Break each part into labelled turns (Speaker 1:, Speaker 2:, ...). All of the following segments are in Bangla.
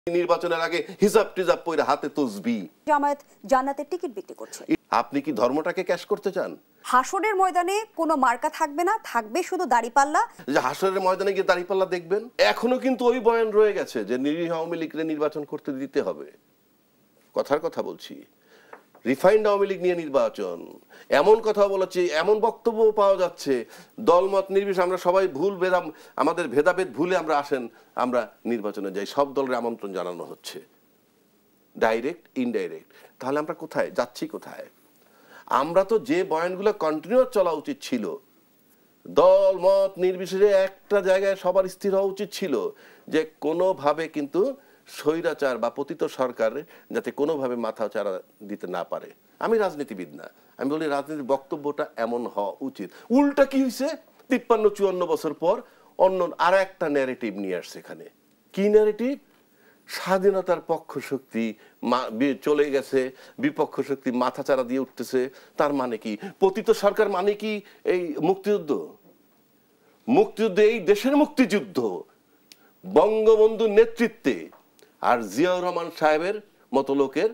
Speaker 1: নির্বাচনের আগে হিজাব টিজাব পরে হাতে তসবি
Speaker 2: জামায়াত জান্নাতের টিকিট বিক্রি করছে।
Speaker 1: আপনি কি ধর্মটাকে ক্যাশ করতে চান?
Speaker 2: হাসরের ময়দানে কোনো মার্কা থাকবে না, থাকবে শুধু দাড়িপাল্লা।
Speaker 1: যে হাসরের ময়দানে গিয়ে দাড়িপাল্লা দেখবেন, এখনো কিন্তু ওই বয়ান রয়ে গেছে যে নিরীহ আওয়ামী লীগকে নির্বাচন করতে দিতে হবে। কথার কথা বলছি, রিফাইন্ড আওয়ামী লীগ নিয়ে নির্বাচন, এমন কথা বলেছে, এমন বক্তব্য পাওয়া যাচ্ছে, দলমত নির্বিশেষে আমরা সবাই আমাদের ভেদাভেদ ভুলে আমরা আসেন, আমরা নির্বাচনে যাই, সব দলের আমন্ত্রণ জানানো হচ্ছে, ডাইরেক্ট ইনডাইরেক্ট। তাহলে আমরা কোথায় যাচ্ছি? কোথায়? আমরা তো যে বয়ানগুলো কন্টিনিউ চলা উচিত ছিল, দল মত নির্বিশেষে একটা জায়গায় সবার স্থির হওয়া উচিত ছিল যে কোনোভাবে কিন্তু স্বৈরাচার বা পতিত সরকার যাতে কোনোভাবে মাথা চাড়া দিতে না পারে। আমি রাজনীতিবিদ না, আমি বলি রাজনীতির বক্তব্যটা এমন হওয়া উচিত। উল্টা কি হয়েছে? 53-54 বছর পর অন্য আর একটা ন্যারেটিভ নিয়ে আসছে এখানে। কি ন্যারেটিভ? স্বাধীনতার পক্ষ শক্তি চলে গেছে, বিপক্ষ শক্তি মাথা চাড়া দিয়ে উঠতেছে। তার মানে কি? পতিত সরকার মানে কি এই মুক্তিযুদ্ধ? মুক্তিযুদ্ধ এই দেশের মুক্তিযুদ্ধ বঙ্গবন্ধুর নেতৃত্বে আর জিয়াউর রহমান সাহেবের মতো লোকের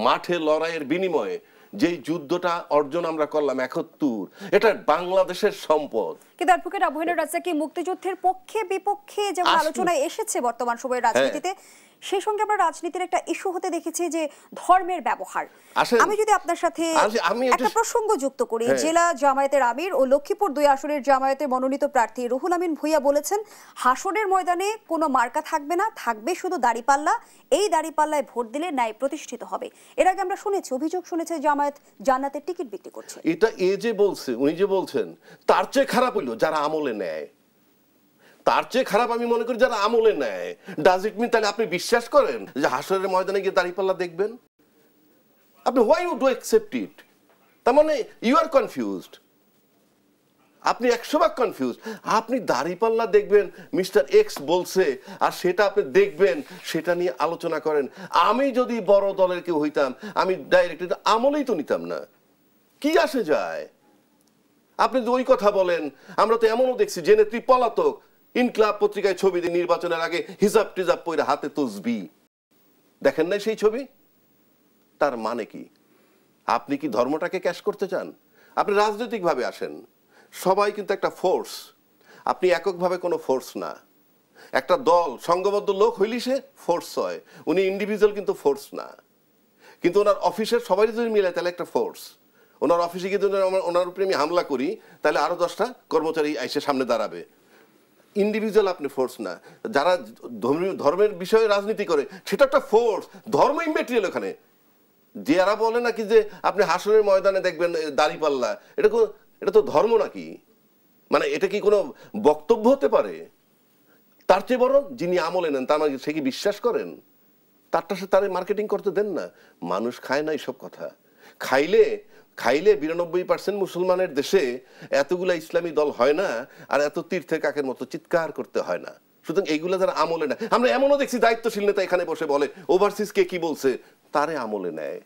Speaker 1: মাঠে লড়াইয়ের বিনিময়ে যেই যুদ্ধটা অর্জন আমরা করলাম 71, এটা বাংলাদেশের সম্পদ।
Speaker 2: কিন্তু অ্যাডভোকেট আবু রাজ্জাক মুক্তিযুদ্ধের পক্ষে বিপক্ষে যেমন আলোচনায় এসেছে বর্তমান সময়ের রাজনীতিতে, সেই সঙ্গে আমরা রাজনীতির একটা ইস্যু হতে দেখেছি যে ধর্মের ব্যবহার। আমি যদি আপনার সাথে একটা প্রসঙ্গ যুক্ত করি, জেলা জামায়াতের আমির ও লক্ষ্মীপুর 2 আসনের জামায়াতের মনোনীত প্রার্থী রুহুল আমিন ভূঁইয়া বলেছেন, হাসরের ময়দানে কোনো মার্কা থাকবে না, থাকবে শুধু দাড়িপাল্লা। এই দাড়িপাল্লায় ভোট দিলে ন্যায় প্রতিষ্ঠিত হবে। এর আগে আমরা শুনেছি, অভিযোগ শুনেছে জামায়াত জান্নাতের টিকিট বিক্রি করছে।
Speaker 1: এটা যে বলছে, উনি যে বলছেন, তার চেয়ে খারাপ হইলো যারা আমলে নেয়। তার চেয়ে খারাপ আমি মনে করি যারা আমলে নেয়। ডাজ ইট মিন তাহলে আপনি বিশ্বাস করেন যে হাসরের ময়দানে গিয়ে দাঁড়িপাল্লা দেখবেন? আপনি why you do accept it? তার মানে ইউ আর কনফিউজড। আপনি 100% কনফিউজ। আপনি দাঁড়িপাল্লা দেখবেন, মিস্টার এক্স বলছে, আর সেটা আপনি দেখবেন, সেটা নিয়ে আলোচনা করেন। আমি যদি বড় দলের কেউ হইতাম, আমি ডাইরেক্ট আমলেই তো নিতাম না। কি আসে যায়? আপনি যদি ওই কথা বলেন, আমরা তো এমনও দেখছি যে নেত্রী পলাতক, ইনকলাব পত্রিকায় ছবি দিয়ে নির্বাচনের আগে হিজাব টিজাব পরে হাতে তসবি, দেখেন নাই সেই ছবি? তার মানে কি? আপনি কি ধর্মটাকে ক্যাশ করতে চান? আপনি রাজনৈতিকভাবে আসেন, সবাই কিন্তু একটা ফোর্স, আপনি এককভাবে কোনো ফোর্স না। একটা দল সংঘবদ্ধ লোক হইলি সে ফোর্স হয়, উনি ইন্ডিভিজুয়াল কিন্তু ফোর্স না। কিন্তু ওনার অফিসের সবাই যদি মিলে তাহলে একটা ফোর্স। ওনার অফিসে গিয়ে যদি ওনার উপরে আমি হামলা করি, তাহলে আরো 10টা কর্মচারী এসে সামনে দাঁড়াবে। ইন্ডিভিজুয়াল আপনি ফোর্স না। যারা ধর্মের বিষয়ে রাজনীতি করে সেটা একটা ফোর্স, ধর্ম ইম্যাটেরিয়াল ওখানে। যারা বলে নাকি যে আপনি হাসরের ময়দানে দেখবেন দাড়িপাল্লা, এটা তো ধর্ম নাকি? মানে এটা কি কোনো বক্তব্য হতে পারে? তার চেয়ে বড় যিনি আমলে নেন, তার মানে সে কি বিশ্বাস করেন? তারটা সে তারে মার্কেটিং করতে দেন না। মানুষ খায় না এইসব কথা। খাইলে 92% মুসলমানের দেশে এতগুলা ইসলামী দল হয় না, আর এত তীর্থের কাকের মতো চিৎকার করতে হয় না। সুতরাং এইগুলা যারা আমলে নেয়, আমরা এমনও দেখছি দায়িত্বশীল নেতা এখানে বসে বলে ওভারসিজ কে কি বলছে, তারে আমলে নেয়,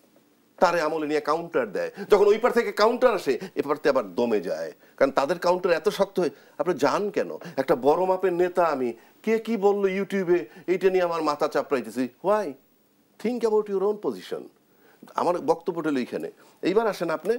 Speaker 1: তারে আমলে নিয়ে কাউন্টার দেয়। যখন ওই পার থেকে কাউন্টার আসে, এপারতে আবার দমে যায়, কারণ তাদের কাউন্টার এত শক্ত হয়। আপনি জান কেন? একটা বড় মাপের নেতা আমি, কে কি বললো ইউটিউবে, এইটা নিয়ে আমার মাথা চাপড়াইতেছি। Why? Think about your own position. আমার বক্তব্যটা হলো এইখানে। এইবার আসেন আপনি